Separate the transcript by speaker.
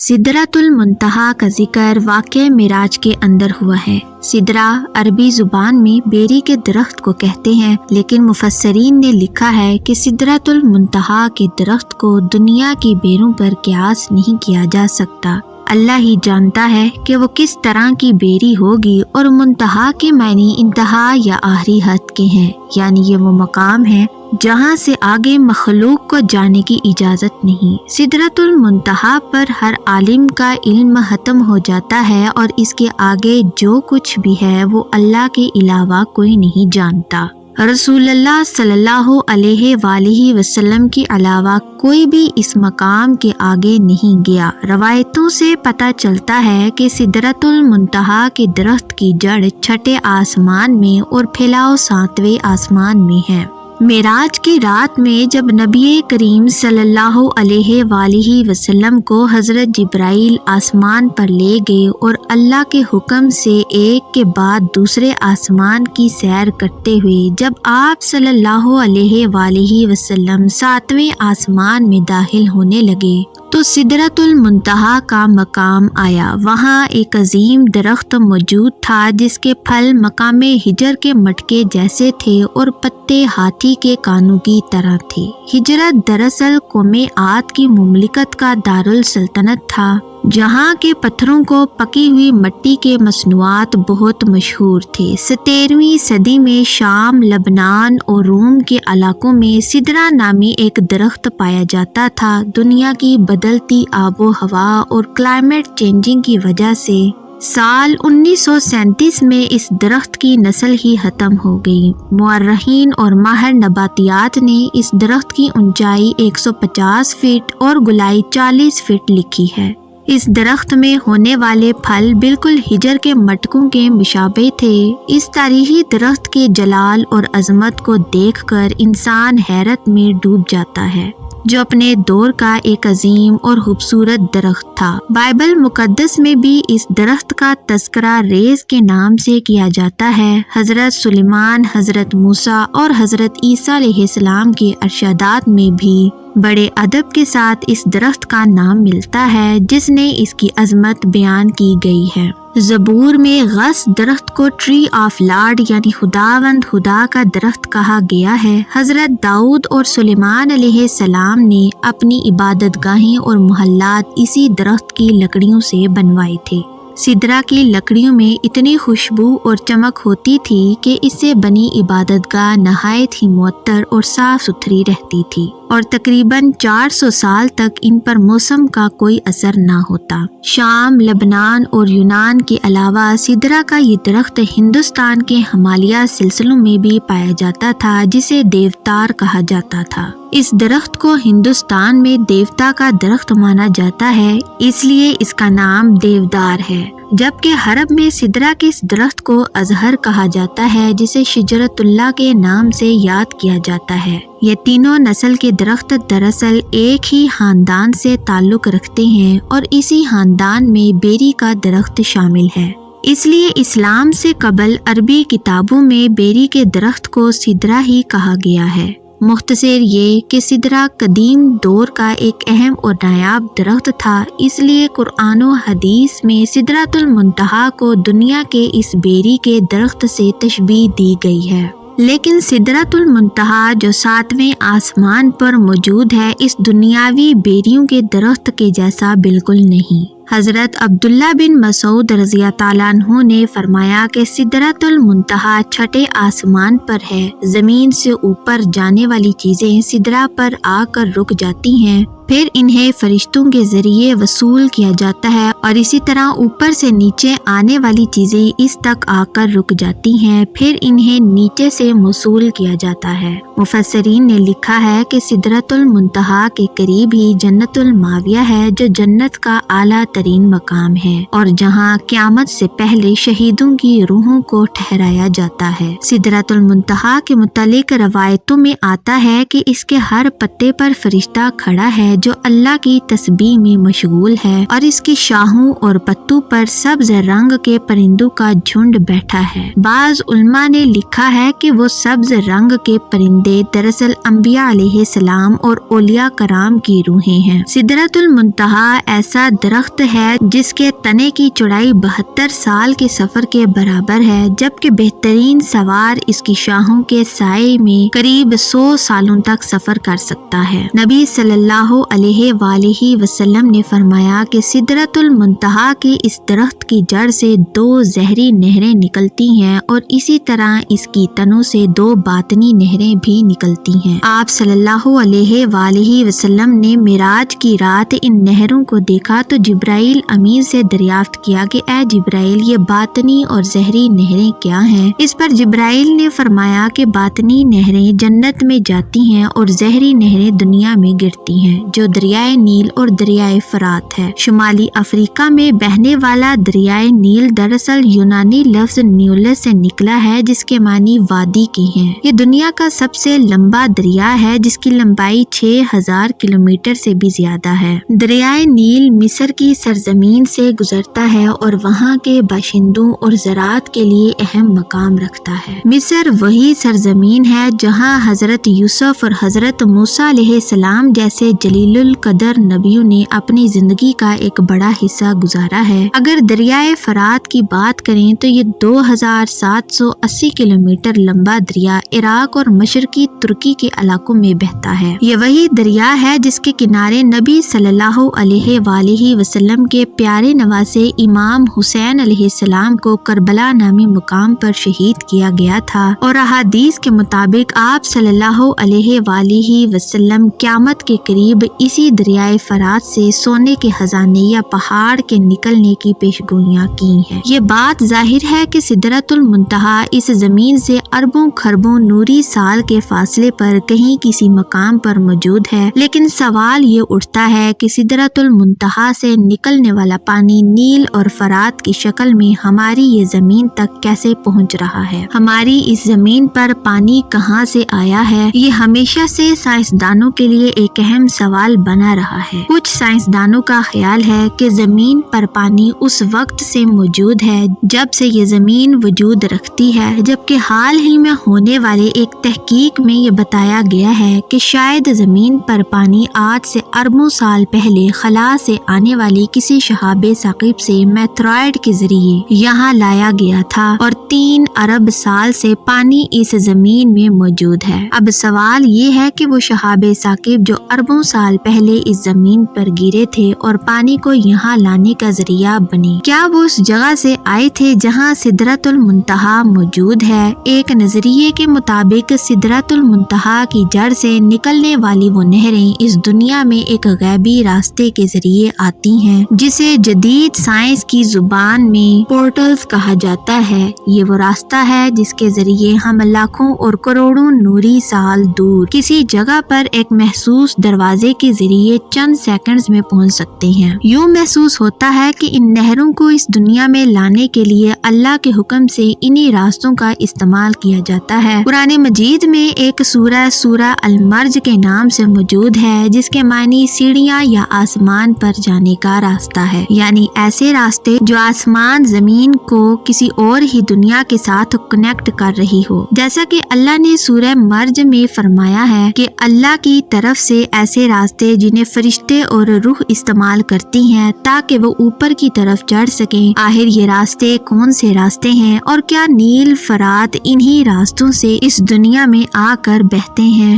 Speaker 1: सिदरतुल मुंतहा का जिक्र वाक़या मिराज के अंदर हुआ है। सिदरा अरबी जुबान में बेरी के दरख्त को कहते हैं, लेकिन मुफस्सरीन ने लिखा है कि सिदरतुल मुंतहा के दरख्त को दुनिया की बेरों पर क़यास नहीं किया जा सकता। अल्लाह ही जानता है कि वो किस तरह की बेरी होगी, और मुंतहा के मायने इंतहा या आखिरी हद के हैं, यानी ये वो मकाम है जहाँ से आगे मखलूक को जाने की इजाज़त नहीं। सिदरतुल मुंतहा पर हर आलिम का इल्म ख़त्म हो जाता है और इसके आगे जो कुछ भी है वो अल्लाह के अलावा कोई नहीं जानता। रसूलुल्लाह सल्लल्लाहु अलैहि वसल्लम के अलावा कोई भी इस मकाम के आगे नहीं गया। रवायतों से पता चलता है कि सिदरतुल मुंतहा के दरख्त की जड़ छठे आसमान में और फैलाव सातवें आसमान में है। मेराज की रात में जब नबी करीम सल्लल्लाहु अलैहि वसल्लम को हज़रत जिब्राइल आसमान पर ले गए और अल्लाह के हुक्म से एक के बाद दूसरे आसमान की सैर करते हुए जब आप सल्लल्लाहु अलैहि वसल्लम सातवें आसमान में दाखिल होने लगे तो सिदरतुल मुंतहा का मकाम आया। वहाँ एक अजीम दरख्त मौजूद था जिसके फल मकामे हिजर के मटके जैसे थे और पत्ते हाथी के कानों की तरह थे। हिजरत दरअसल कौमे आद की मुमलिकत का दारुल सल्तनत था, जहाँ के पत्थरों को पकी हुई मिट्टी के मसनूआत बहुत मशहूर थे। 17वीं सदी में शाम, लबनान और रोम के इलाकों में सिदरा नामी एक दरख्त पाया जाता था। दुनिया की बदलती आबो हवा और क्लाइमेट चेंजिंग की वजह से साल 1937 में इस दरख्त की नस्ल ही ख़त्म हो गई। मुअर्रिखीन और माहिर नबातियात ने इस दरख्त की ऊंचाई 150 फीट और गुलाई 40 फीट लिखी है। इस दरख्त में होने वाले फल बिल्कुल हिजर के मटकों के मुशाबे थे। इस तारीखी दरख्त के जलाल और अजमत को देखकर इंसान हैरत में डूब जाता है, जो अपने दौर का एक अजीम और खूबसूरत दरख्त था। बाइबल मुकद्दस में भी इस दरख्त का तस्करा रेस के नाम से किया जाता है। हजरत सुलेमान, हजरत मूसा और हजरत ईसा अलैहिस्सलाम के अरशदात में भी बड़े अदब के साथ इस दरख्त का नाम मिलता है, जिसने इसकी अजमत बयान की गई है। ज़बूर में गस दरख्त को ट्री ऑफ लॉर्ड यानी खुदावंद खुदा का दरख्त कहा गया है। हजरत दाऊद और सुलेमान अलैहिस्सलाम ने अपनी इबादतगाहें और मोहल्लात इसी दरख्त की लकड़ियों से बनवाए थे। सिदरा की लकड़ियों में इतनी खुशबू और चमक होती थी कि इससे बनी इबादतगाह नहायत ही मुअत्तर और साफ सुथरी रहती थी, और तकरीबन 400 साल तक इन पर मौसम का कोई असर ना होता। शाम, लबनान और यूनान के अलावा सिदरा का ये दरख्त हिंदुस्तान के हिमालय सिलसिलों में भी पाया जाता था, जिसे देवदार कहा जाता था। इस दरख्त को हिंदुस्तान में देवता का दरख्त माना जाता है, इसलिए इसका नाम देवदार है। जबकि हरब में सिदरा के इस दरख्त को अजहर कहा जाता है, जिसे शिजरतुल्लाह के नाम से याद किया जाता है। ये तीनों नस्ल के दरख्त दरअसल एक ही खानदान से ताल्लुक रखते हैं और इसी खानदान में बेरी का दरख्त शामिल है। इसलिए इस्लाम से कबल अरबी किताबों में बेरी के दरख्त को सिदरा ही कहा गया है। मुख्तसर ये कि सिदरा कदीम दौर का एक अहम और नायाब दरख्त था, इसलिए कुरान और हदीस में सिदरतुल मुंतहा को दुनिया के इस बेरी के दरख्त से तशबीह दी गई है। लेकिन सिदरतुल मुंतहा जो सातवें आसमान पर मौजूद है, इस दुनियावी बेरियों के दरख्त के जैसा बिल्कुल नहीं। हजरत अब्दुल्ला बिन मसूद रज़िया ताला अन्हु ने फरमाया कि सिदरतुल मुंतहा छठे आसमान पर है। जमीन से ऊपर जाने वाली चीजें सिदरा पर आकर रुक जाती हैं, फिर इन्हें फरिश्तों के जरिए वसूल किया जाता है, और इसी तरह ऊपर से नीचे आने वाली चीजें इस तक आकर रुक जाती हैं, फिर इन्हें नीचे से वसूल किया जाता है। मुफस्सरीन ने लिखा है कि सिदरतुल मुंतहा के करीब ही जन्नतुल माविया है, जो जन्नत का आला ترین مقام ہے اور جہاں قیامت سے پہلے شہیدوں کی روحوں کو ٹھہرایا جاتا ہے۔ سدرۃ المنتہا کے متعلق روایتوں میں آتا ہے کہ اس کے ہر پتے پر فرشتہ کھڑا ہے جو اللہ کی تسبیح میں مشغول ہے اور اس کی شاخوں اور پتوں پر سبز رنگ کے پرندوں کا جھنڈ بیٹھا ہے۔ بعض علماء نے لکھا ہے کہ وہ سبز رنگ کے پرندے دراصل انبیاء علیہ السلام اور اولیاء کرام کی روحیں ہیں۔ سدرۃ المنتہا ایسا درخت ہے جس کے تنے کی چوڑائی 72 سال کے سفر کے برابر ہے، جبکہ بہترین سوار اس کی شاخوں کے سائے میں قریب 100 سالوں تک سفر کر سکتا ہے۔ نبی صلی اللہ علیہ وآلہ وسلم نے فرمایا کہ سدرۃ المنتہا کے اس درخت کی جڑ سے 2 زہری نہریں نکلتی ہیں اور اسی طرح اس کی تنوں سے 2 باطنی نہریں بھی نکلتی ہیں۔ آپ صلی اللہ علیہ وآلہ وسلم نے معراج کی رات ان نہروں کو دیکھا تو جبرائیل امین سے دریافت کیا کہ اے جبرائیل، یہ باطنی اور زہری نہریں کیا ہیں؟ اس پر جبرائیل نے فرمایا کہ باطنی نہریں جنت میں جاتی ہیں اور زہری نہریں دنیا میں گرتی ہیں، جو دریائے نیل اور دریائے فرات ہے۔ شمالی افریقہ میں بہنے والا دریائے نیل دراصل یونانی لفظ نیولس سے نکلا ہے جس کے معنی وادی کی ہیں۔ یہ دنیا کا سب سے لمبا دریا ہے جس کی لمبائی 6000 کلومیٹر سے بھی زیادہ ہے۔ دریائے نیل مصر کی سرزمین سے گزرتا ہے اور وہاں کے باشندوں اور زراعت کے لیے اہم مقام رکھتا ہے۔ مصر وہی سرزمین ہے جہاں حضرت یوسف اور حضرت موسیٰ علیہ السلام جیسے جلیل القدر نبیوں نے اپنی زندگی کا ایک بڑا حصہ گزارا ہے۔ اگر دریائے فرات کی بات کریں تو یہ 2780 کلومیٹر لمبا دریا عراق اور مشرقی ترکی کے علاقوں میں بہتا ہے۔ یہ وہی دریا ہے جس کے کنارے نبی صلی اللہ علیہ وآلہ وسلم کے پیارے نواسے امام حسین علیہ السلام کو کربلا نامی مقام پر شہید کیا گیا تھا، اور احادیث کے مطابق آپ صلی اللہ علیہ وآلہ وسلم قیامت کے قریب اسی دریائے فرات سے سونے کے خزانے یا پہاڑ کے نکلنے کی پیشگوئیاں کی ہیں۔ یہ بات ظاہر ہے کہ سدرۃ المنتہا اس زمین سے اربوں خربوں نوری سال کے فاصلے پر کہیں کسی مقام پر موجود ہے، لیکن سوال یہ اٹھتا ہے کہ سدرۃ المنتہا سے نکلنے والا پانی نیل اور فرات کی شکل میں ہماری یہ زمین تک کیسے پہنچ رہا ہے؟ ہماری اس زمین پر پانی کہاں سے آیا ہے؟ یہ ہمیشہ سے سائنسدانوں کے لیے ایک اہم سوال بنا رہا ہے۔ کچھ سائنسدانوں کا خیال ہے کہ زمین پر پانی اس وقت سے موجود ہے جب سے یہ زمین وجود رکھتی ہے، جبکہ حال ہی میں ہونے والے ایک تحقیق میں یہ بتایا گیا ہے کہ شاید زمین پر پانی آج سے اربوں سال پہلے خلا سے آنے والی کسی شہاب ثاقب سے میترائڈ کے ذریعے یہاں لایا گیا تھا اور 3 ارب سال سے پانی اس زمین میں موجود ہے۔ اب سوال یہ ہے کہ وہ شہاب ثاقب جو اربوں سال پہلے اس زمین پر گرے تھے اور پانی کو یہاں لانے کا ذریعہ بنے، کیا وہ اس جگہ سے آئے تھے جہاں سدرۃ المنتہا موجود ہے؟ ایک نظریے کے مطابق سدرۃ المنتہا کی جڑ سے نکلنے والی وہ نہریں اس دنیا میں ایک غیبی راستے کے ذریعے آتی ہیں جسے جدید سائنس کی زبان میں پورٹلز کہا جاتا ہے۔ یہ وہ راستہ ہے جس کے ذریعے ہم لاکھوں اور کروڑوں نوری سال دور کسی جگہ پر ایک محسوس دروازے کے ذریعے چند سیکنڈز میں پہنچ سکتے ہیں۔ یوں محسوس ہوتا ہے کہ ان نہروں کو اس دنیا میں لانے کے لیے اللہ کے حکم سے انہی راستوں کا استعمال کیا جاتا ہے۔ قرآن مجید میں ایک سورہ المرج کے نام سے موجود ہے جس کے معنی سیڑھیاں یا آسمان پر جانے کا راستہ ہے، یعنی ایسے راستے جو آسمان زمین کو کسی اور ہی دنیا کے ساتھ کنیکٹ کر رہی ہو، جیسا کہ اللہ نے سورہ مرج میں فرمایا ہے کہ اللہ کی طرف سے ایسے راستے جنہیں فرشتے اور روح استعمال کرتی ہیں تاکہ وہ اوپر کی طرف چڑھ سکیں۔ آخر یہ راستے کون سے راستے ہیں اور کیا نیل فرات انہی راستوں سے اس دنیا میں آ کر بہتے ہیں؟